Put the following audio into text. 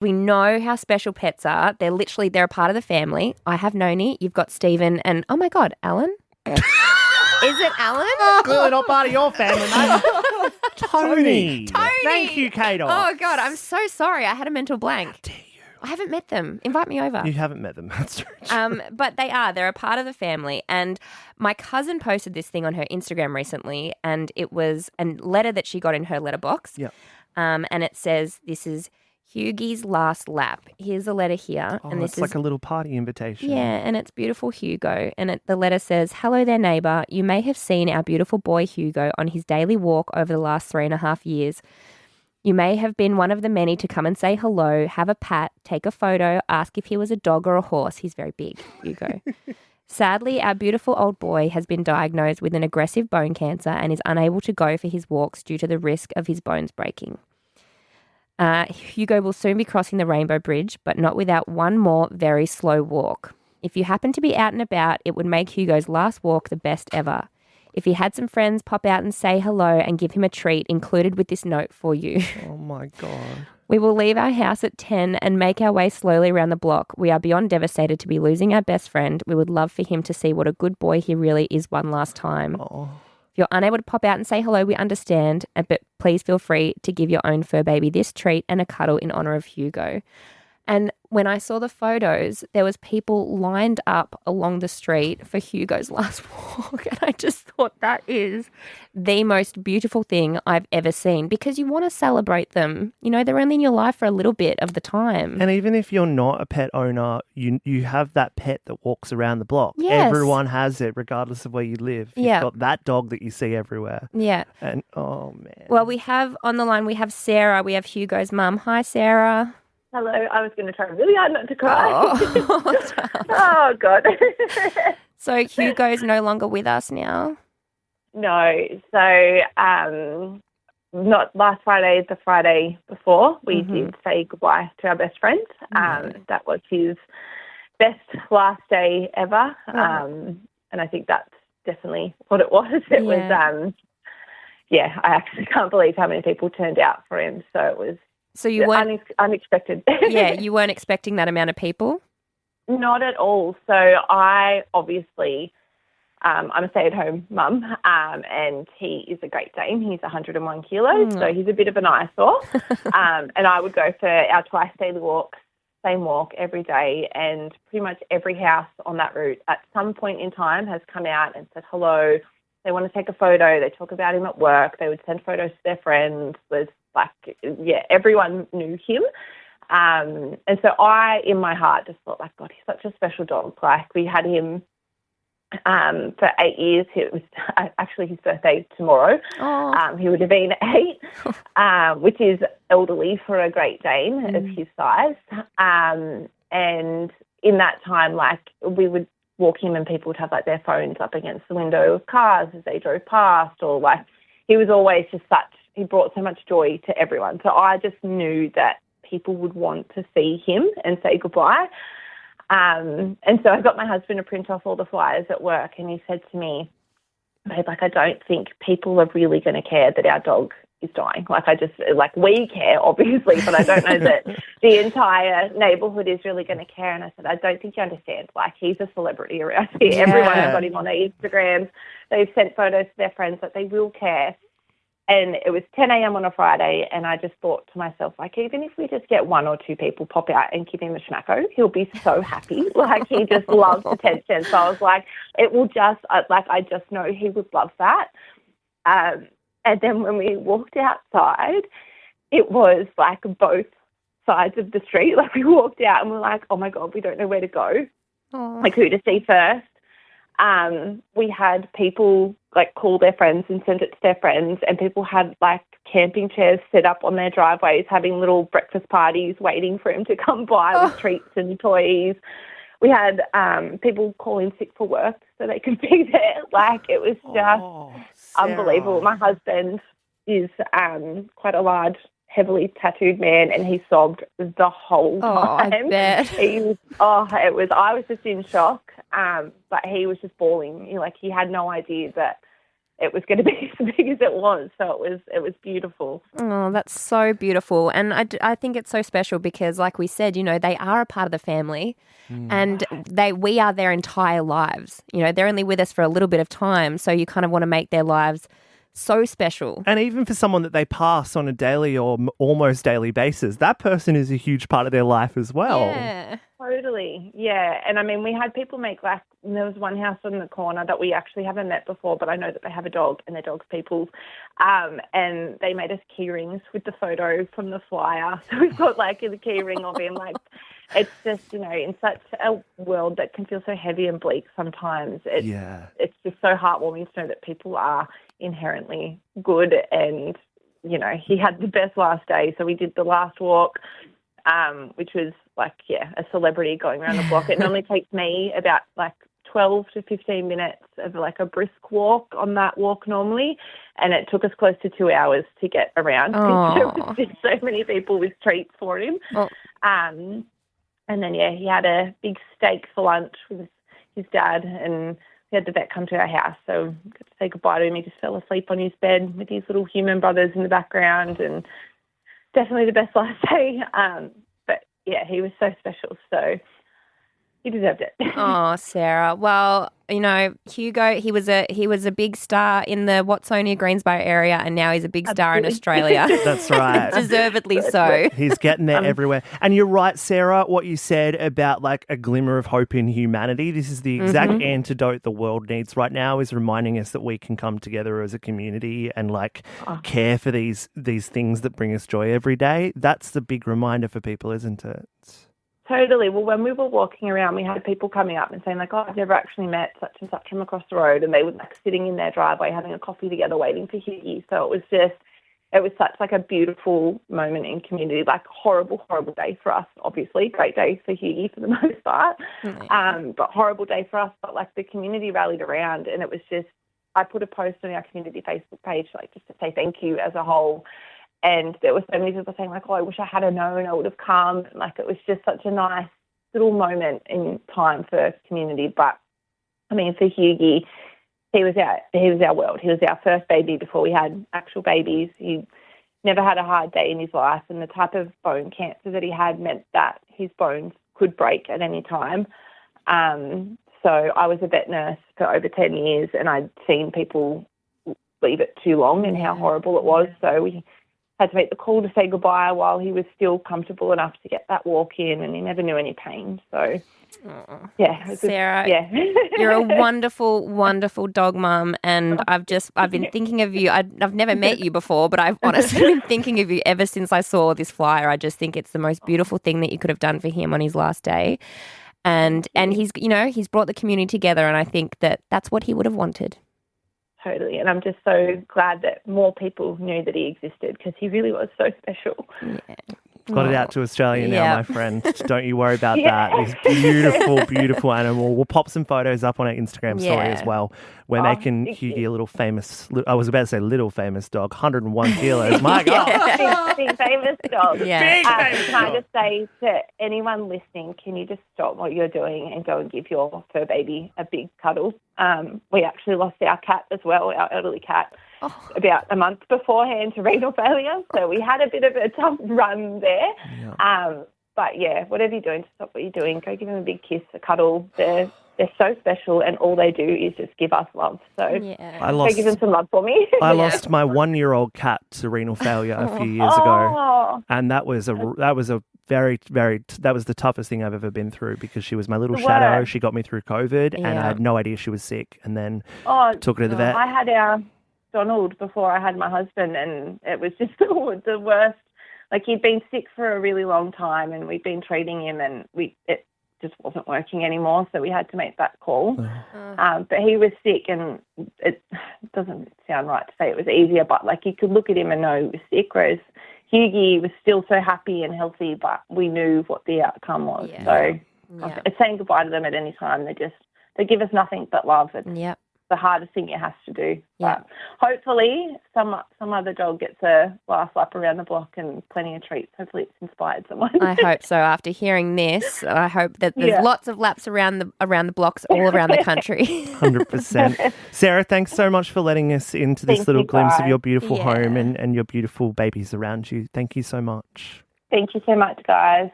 We know how special pets are. They're a part of the family. I have Noni. You've got Stephen and, oh my God, Alan? Is it Alan? Clearly not part of your family, mate. Tony. Thank you, Kate. Oh, God, I'm so sorry. I had a mental blank. How dare you? I haven't met them. Invite me over. You haven't met them. That's true. But they're a part of the family. And my cousin posted this thing on her Instagram recently, and it was a letter that she got in her letterbox. Yeah. And it says, this is Hughie's last lap. Here's a letter here. Oh, and this it's is like a little party invitation. Yeah, and it's beautiful Hugo. And the letter says, hello there, neighbour. You may have seen our beautiful boy Hugo on his daily walk over the last 3.5 years. You may have been one of the many to come and say hello, have a pat, take a photo, ask if he was a dog or a horse. He's very big, Hugo. Sadly, our beautiful old boy has been diagnosed with an aggressive bone cancer and is unable to go for his walks due to the risk of his bones breaking. Hugo will soon be crossing the Rainbow Bridge, but not without one more very slow walk. If you happen to be out and about, it would make Hugo's last walk the best ever. If he had some friends, pop out and say hello and give him a treat included with this note for you. Oh, my God. We will leave our house at 10 and make our way slowly around the block. We are beyond devastated to be losing our best friend. We would love for him to see what a good boy he really is one last time. Oh. If you're unable to pop out and say hello, we understand, but please feel free to give your own fur baby this treat and a cuddle in honour of Hugo. And when I saw the photos, there was people lined up along the street for Hugo's last walk. And I just thought that is the most beautiful thing I've ever seen, because you want to celebrate them. You know, they're only in your life for a little bit of the time. And even if you're not a pet owner, you have that pet that walks around the block. Yes. Everyone has it, regardless of where you live. You've got that dog that you see everywhere. Yeah. And, oh, man. Well, we have on the line, we have Sarah. We have Hugo's mum. Hi, Sarah. Hello, I was going to try really hard not to cry. Oh, Oh, God. So Hugo's no longer with us now? No, so not last Friday, the Friday before, we did say goodbye to our best friend. That was his best last day ever, and I think that's definitely what it was. It was, I actually can't believe how many people turned out for him, so it was you weren't unexpected. Yeah, you weren't expecting that amount of people? Not at all. So I obviously, I'm a stay-at-home mum, and he is a Great Dane. He's 101 kilos, so he's a bit of an eyesore. And I would go for our twice daily walks, same walk every day, and pretty much every house on that route at some point in time has come out and said hello. They want to take a photo. They talk about him at work. They would send photos to their friends. There's everyone knew him. And so I, in my heart, just thought, like, God, he's such a special dog. Like, we had him for 8 years. It was actually his birthday tomorrow. He would have been 8, which is elderly for a Great Dane of his size. And in that time, like, we would walk him and people would have, like, their phones up against the window of cars as they drove past, or, like, he was always just he brought so much joy to everyone. So I just knew that people would want to see him and say goodbye. And so I got my husband to print off all the flyers at work, and he said to me, babe, like, I don't think people are really going to care that our dog is dying. Like, we care, obviously, but I don't know that the entire neighbourhood is really going to care. And I said, I don't think you understand. Like, he's a celebrity around here. Yeah. Everyone has got him on their Instagrams. They've sent photos to their friends, that they will care. And it was 10 a.m. on a Friday, and I just thought to myself, like, even if we just get 1 or 2 people pop out and give him a schmacko, he'll be so happy. Like, he just loves attention. So I was like, it will just, I just know he would love that. And then when we walked outside, it was like both sides of the street. Like, we walked out and we're like, oh, my God, we don't know where to go. Aww. Like, who to see first. We had people, like, call their friends and send it to their friends, and people had, like, camping chairs set up on their driveways, having little breakfast parties waiting for him to come by with treats and toys. We had people call in sick for work so they could be there. Like, it was just unbelievable. My husband is quite a large, heavily tattooed man, and he sobbed the whole time. I bet. I was just in shock, but he was just bawling. Like, he had no idea that it was going to be as big as it was. So it was beautiful. Oh, that's so beautiful. And I think it's so special because, like we said, you know, they are a part of the family and we are their entire lives. You know, they're only with us for a little bit of time. So you kind of want to make their lives so special. And even for someone that they pass on a daily or almost daily basis, that person is a huge part of their life as well. Yeah. Totally, yeah. And I mean, we had people make there was one house on the corner that we actually haven't met before, but I know that they have a dog and their dog's people's. And they made us key rings with the photo from the flyer. So we've got like the key ring of him. Like, it's just, you know, in such a world that can feel so heavy and bleak sometimes, it's just so heartwarming to know that people are inherently good. And, you know, he had the best last day. So we did the last walk, which was like, a celebrity going around the block. It normally takes me about like 12 to 15 minutes of like a brisk walk on that walk normally. And it took us close to 2 hours to get around because there was just so many people with treats for him. And then, he had a big steak for lunch with his dad, and we had the vet come to our house. So we got to say goodbye to him. He just fell asleep on his bed with his little human brothers in the background, and definitely the best last day. But, he was so special. So he deserved it. Oh, Sarah. Well, you know, Hugo, he was a big star in the Watsonia, Greensboro area, and now he's a big star in Australia. That's right. Deservedly so. He's getting there everywhere. And you're right, Sarah, what you said about like a glimmer of hope in humanity. This is the exact antidote the world needs right now, is reminding us that we can come together as a community and like care for these things that bring us joy every day. That's the big reminder for people, isn't it? Totally. Well, when we were walking around, we had people coming up and saying like, I've never actually met such and such from across the road. And they were like sitting in their driveway having a coffee together waiting for Hughie. So it was such like a beautiful moment in community, like horrible day for us, obviously. Great day for Hughie for the most part. But horrible day for us. But like the community rallied around, and it was just, I put a post on our community Facebook page, like just to say thank you as a whole. And there were so many people saying, like, I wish I had known, I would have come. Like, it was just such a nice little moment in time for community. But, I mean, for Hughie, he was our world. He was our first baby before we had actual babies. He never had a hard day in his life. And the type of bone cancer that he had meant that his bones could break at any time. So I was a vet nurse for over 10 years, and I'd seen people leave it too long and how horrible it was. So we had to make the call to say goodbye while he was still comfortable enough to get that walk in, and he never knew any pain. So, Sarah, you're a wonderful, wonderful dog mum, and I've been thinking of you. I've never met you before, but I've honestly been thinking of you ever since I saw this flyer. I just think it's the most beautiful thing that you could have done for him on his last day, and he's brought the community together, and I think that that's what he would have wanted. Totally. And I'm just so glad that more people knew that he existed, because he really was so special. Yeah. Got it out to Australia now, my friend. Don't you worry about that. This beautiful, beautiful animal. We'll pop some photos up on our Instagram story as well. We're making Hughie a little famous, I was about to say little famous dog, 101 kilos. My God. Big famous dog. Yeah. Big famous can I dog. just say to anyone listening, can you just stop what you're doing and go and give your fur baby a big cuddle? We actually lost our cat as well, our elderly cat, about a month beforehand to renal failure. So we had a bit of a tough run there. Yeah. But whatever you're doing, to stop what you're doing, go give them a big kiss, a cuddle. They're so special, and all they do is just give us love. So go give them some love for me. I lost my 1-year-old cat to renal failure a few years ago, and that was the toughest thing I've ever been through, because she was my little shadow. She got me through COVID, and I had no idea she was sick, and then took her to the vet. I had our Donald before I had my husband, and it was just the worst. Like, he'd been sick for a really long time, and we'd been treating him, and it just wasn't working anymore, so we had to make that call. But he was sick, and it doesn't sound right to say it was easier, but like, you could look at him and know he was sick, whereas Hughie was still so happy and healthy, but we knew what the outcome was. So it's saying goodbye to them at any time. They give us nothing but love. the hardest thing it has to do. Yeah. But hopefully some other dog gets a last lap around the block and plenty of treats. Hopefully it's inspired someone. I hope so. After hearing this, I hope that there's lots of laps around the blocks all around the country. 100%. Sarah, thanks so much for letting us into this Thank little you, glimpse of guys. your beautiful Yeah. home and your beautiful babies around you. Thank you so much. Thank you so much, guys.